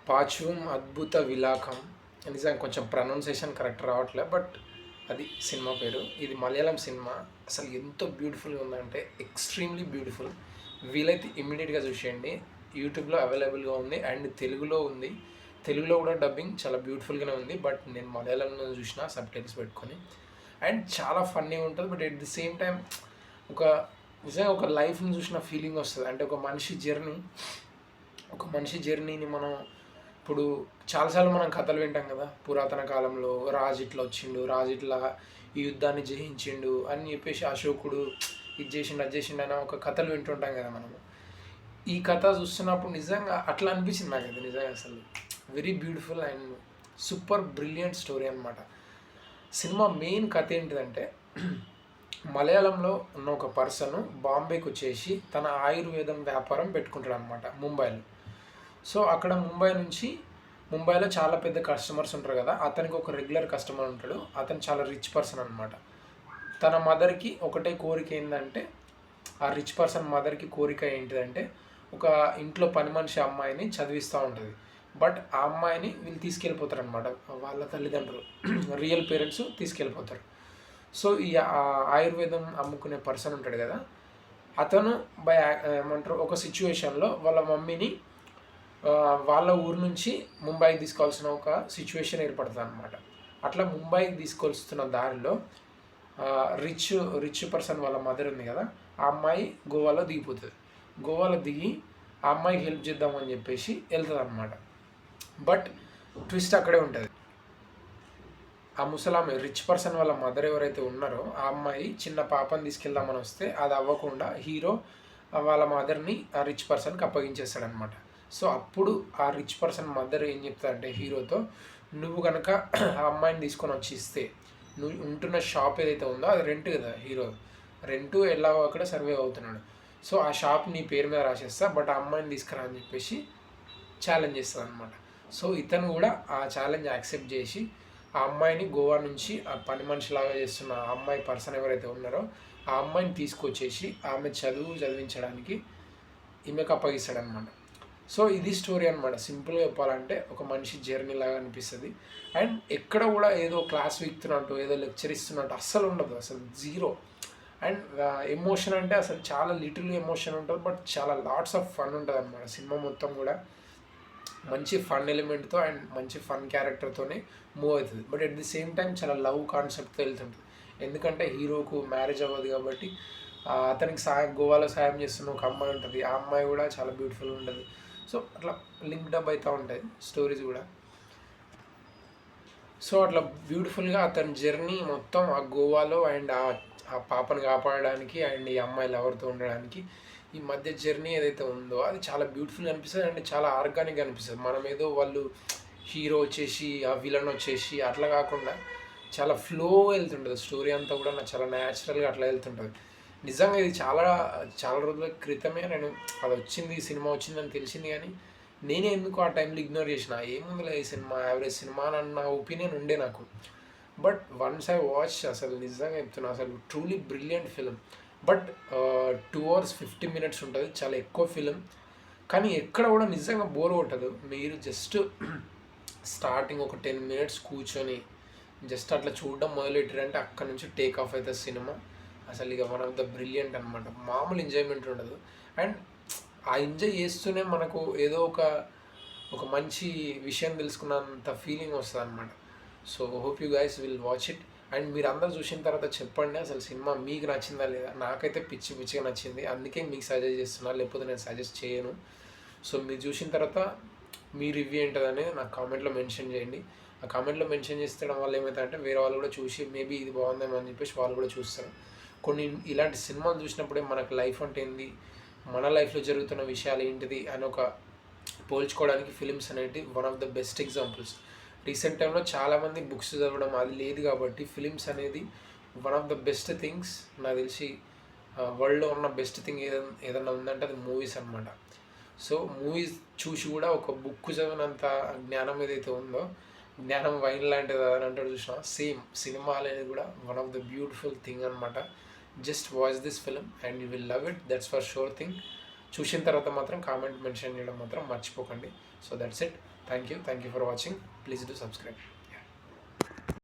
పాచుం అద్భుత విలాకం. నిజంగా కొంచెం ప్రొనౌన్సియేషన్ కరెక్ట్ రావట్లే, బట్ అది సినిమా పేరు. ఇది మలయాళం సినిమా. అసలు ఎంతో బ్యూటిఫుల్గా ఉందంటే ఎక్స్ట్రీమ్లీ బ్యూటిఫుల్. వీలైతే ఇమ్మీడియట్గా చూసేయండి. యూట్యూబ్లో అవైలబుల్గా ఉంది అండ్ తెలుగులో ఉంది. తెలుగులో కూడా డబ్బింగ్ చాలా బ్యూటిఫుల్గానే ఉంది, బట్ నేను మలయాళంలో చూసిన సబ్‌టైటిల్స్ పెట్టుకొని. అండ్ చాలా ఫన్నీ ఉంటుంది, but at the same time ఒక నిజంగా ఒక లైఫ్ని చూసిన ఫీలింగ్ వస్తుంది. అంటే ఒక మనిషి జర్నీని మనం ఇప్పుడు చాలాసార్లు మనం కథలు వింటాం కదా, పురాతన కాలంలో రాజు ఇట్లా వచ్చిండు, రాజు ఇట్లా ఈ యుద్ధాన్ని జయించిండు అని చెప్పేసి అశోకుడు ఇది చేసిండు అది చేసిండు అని ఒక కథలు వింటుంటాం కదా మనము. ఈ కథ చూస్తున్నప్పుడు నిజంగా అట్లా అనిపించింది నాకు. అది నిజంగా అసలు very beautiful and super brilliant story అనమాట. సినిమా మెయిన్ కథ ఏంటిదంటే మలయాళంలో ఉన్న ఒక పర్సన్ బాంబేకి వచ్చేసి తన ఆయుర్వేదం వ్యాపారం పెట్టుకుంటాడు అనమాట ముంబైలో. సో అక్కడ ముంబైలో చాలా పెద్ద కస్టమర్స్ ఉంటారు కదా, అతనికి ఒక రెగ్యులర్ కస్టమర్ ఉంటాడు. అతను చాలా రిచ్ పర్సన్ అనమాట. తన మదర్కి ఒకటే కోరిక ఏంటంటే, ఆ రిచ్ పర్సన్ మదర్కి కోరిక ఏంటిదంటే ఒక ఇంట్లో పని మనిషి అమ్మాయిని చదివిస్తూ ఉంటుంది. బట్ ఆ అమ్మాయిని వీళ్ళు తీసుకెళ్ళిపోతారు అనమాట, వాళ్ళ తల్లిదండ్రులు రియల్ పేరెంట్స్ తీసుకెళ్ళిపోతారు. సో ఈ ఆయుర్వేదం అమ్ముకునే పర్సన్ ఉంటాడు కదా, అతను ఏమంటారు ఒక సిచ్యువేషన్లో వాళ్ళ మమ్మీని వాళ్ళ ఊరు నుంచి ముంబైకి తీసుకోవాల్సిన ఒక సిచ్యువేషన్ ఏర్పడుతుంది అనమాట. అట్లా ముంబైకి తీసుకొస్తున్న దారిలో రిచ్ పర్సన్ వాళ్ళ మదర్ ఉంది కదా, ఆ అమ్మాయి గోవాలో దిగిపోతుంది. గోవాలో దిగి ఆ అమ్మాయికి హెల్ప్ చేద్దామని చెప్పేసి వెళ్తుంది అనమాట. బట్ ట్విస్ట్ అక్కడే ఉంటుంది. ఆ ముసలామె రిచ్ పర్సన్ వాళ్ళ మదర్ ఎవరైతే ఉన్నారో ఆ అమ్మాయి చిన్న పాపని తీసుకెళ్దామని వస్తే అది అవ్వకుండా హీరో వాళ్ళ మదర్ని ఆ రిచ్ పర్సన్కి అప్పగించేస్తాడనమాట. సో అప్పుడు ఆ రిచ్ పర్సన్ మదర్ ఏం చెప్తాడంటే హీరోతో, నువ్వు కనుక ఆ అమ్మాయిని తీసుకొని వచ్చి ఇస్తే, నువ్వు ఉంటున్న షాప్ ఏదైతే ఉందో అది రెంట్ కదా, హీరో రెంటు ఎలాగో అక్కడ సర్వే అవుతున్నాడు. సో ఆ షాప్ నీ పేరు మీద రాసేస్తా, బట్ ఆ అమ్మాయిని తీసుకురా అని చెప్పేసి ఛాలెంజ్ చేస్తుంది అనమాట. సో ఇతను కూడా ఆ ఛాలెంజ్ యాక్సెప్ట్ చేసి ఆ అమ్మాయిని గోవా నుంచి ఆ పని మనిషిలాగా చేస్తున్న ఆ అమ్మాయి పర్సన్ ఎవరైతే ఉన్నారో ఆ అమ్మాయిని తీసుకొచ్చేసి ఆమె చదివించడానికి ఈమెకు అప్పగిస్తాడనమాట. సో ఇది స్టోరీ అనమాట. సింపుల్గా చెప్పాలంటే ఒక మనిషి జర్నీ లాగా అనిపిస్తుంది. అండ్ ఎక్కడ కూడా ఏదో క్లాస్ వీక్తున్నట్టు ఏదో లెక్చర్ ఇస్తున్నట్టు అస్సలు ఉండదు, అసలు జీరో. అండ్ ఎమోషన్ అంటే అసలు చాలా లిటిల్ ఎమోషన్ ఉంటుంది, బట్ చాలా లాట్స్ ఆఫ్ ఫన్ ఉంటుంది అనమాట. సినిమా మొత్తం కూడా మంచి ఫన్ ఎలిమెంట్తో అండ్ మంచి ఫన్ క్యారెక్టర్తోనే మూవ్ అవుతుంది. But at the same time చాలా లవ్ కాన్సెప్ట్తో వెళ్తుంటుంది. ఎందుకంటే హీరోకు మ్యారేజ్ అవ్వదు కాబట్టి అతనికి గోవాలో సాయం చేస్తున్న ఒక అమ్మాయి ఉంటుంది. ఆ అమ్మాయి కూడా చాలా బ్యూటిఫుల్గా ఉంటుంది. సో అట్లా లింక్డ్ అప్ అవుతూ ఉంటాయి స్టోరీస్ కూడా. సో అట్లా బ్యూటిఫుల్గా అతని జర్నీ మొత్తం ఆ గోవాలో అండ్ ఆ పాపను కాపాడడానికి అండ్ ఈ అమ్మాయి లవర్తో ఉండడానికి ఈ మధ్య జర్నీ ఏదైతే ఉందో అది చాలా బ్యూటిఫుల్గా అనిపిస్తుంది అండ్ చాలా ఆర్గానిక్గా అనిపిస్తుంది. మనం ఏదో వాళ్ళు హీరో వచ్చేసి ఆ విలన్ వచ్చేసి అట్లా కాకుండా చాలా ఫ్లో వెళ్తుంటుంది స్టోరీ అంతా కూడా. నాకు చాలా న్యాచురల్గా అట్లా వెళ్తుంటుంది. నిజంగా ఇది చాలా చాలా రోజుల క్రితమే నేను అది వచ్చింది, సినిమా వచ్చిందని తెలిసింది, కానీ నేనే ఎందుకు ఆ టైంలో ఇగ్నోర్ చేసిన, ఏముందిలే ఈ సినిమా యావరేజ్ సినిమా అన్న ఒపీనియన్ ఉండే నాకు. బట్ వన్స్ ఐ వాచ్, అసలు నిజంగా చెప్తున్నా, అసలు truly brilliant film. But 2 hours 50 minutes ఉంటుంది, చాలా ఎక్కువ ఫిలిం. కానీ ఎక్కడ కూడా నిజంగా బోర్ కొట్టదు. మీరు జస్ట్ స్టార్టింగ్ ఒక 10 minutes కూర్చొని జస్ట్ అట్లా చూడడం మొదలెట్టారంటే అక్కడ నుంచి టేక్ ఆఫ్ అవుతుంది సినిమా. అసలు ఇక వన్ ఆఫ్ ద బ్రిలియంట్ అనమాట. మామూలు ఎంజాయ్మెంట్ ఉండదు. అండ్ ఆ ఎంజాయ్ చేస్తూనే మనకు ఏదో ఒక మంచి విషయం తెలుసుకున్నంత ఫీలింగ్ వస్తుంది అనమాట. So hope you guys will watch it. And మీరు అందరూ చూసిన తర్వాత చెప్పండి అసలు సినిమా మీకు నచ్చిందా లేదా. నాకైతే పిచ్చిగా నచ్చింది, అందుకే మీకు సజెస్ట్ చేస్తున్నా, లేకపోతే నేను సజెస్ట్ చేయను. సో మీరు చూసిన తర్వాత మీ రివ్యూ ఏంటనేది నాకు కామెంట్లో మెన్షన్ చేయండి. ఆ కామెంట్లో మెన్షన్ చేస్తడం వల్ల ఏమవుతుందంటే వేరే వాళ్ళు కూడా చూసి మేబీ ఇది బాగుందేమో అని చెప్పేసి వాళ్ళు కూడా చూస్తారు. కొన్ని ఇలాంటి సినిమాలు చూసినప్పుడే మనకు లైఫ్ అంటే ఏంది, మన లైఫ్లో జరుగుతున్న విషయాలు ఏంటిది అని ఒక పోల్చుకోవడానికి ఫిలిమ్స్ అనేవి one of the best examples. Recent టైంలో చాలామంది బుక్స్ చదవడం అది లేదు కాబట్టి ఫిలిమ్స్ అనేది one of the best things. నాకు తెలిసి వరల్డ్లో ఉన్న బెస్ట్ థింగ్ ఏదన్నా ఉందంటే అది మూవీస్ అనమాట. సో మూవీస్ చూసి కూడా ఒక బుక్ చదివినంత జ్ఞానం ఏదైతే ఉందో, జ్ఞానం వైన్ లాంటిది అని అంటారు చూసినా, సేమ్ సినిమా అనేది కూడా one of the beautiful thing అనమాట. Just watch this film and you will love it, that's for sure thing. చూసిన తర్వాత మాత్రం కామెంట్ మెన్షన్ చేయడం మాత్రం మర్చిపోకండి. So that's it. Thank you for watching. Please do subscribe.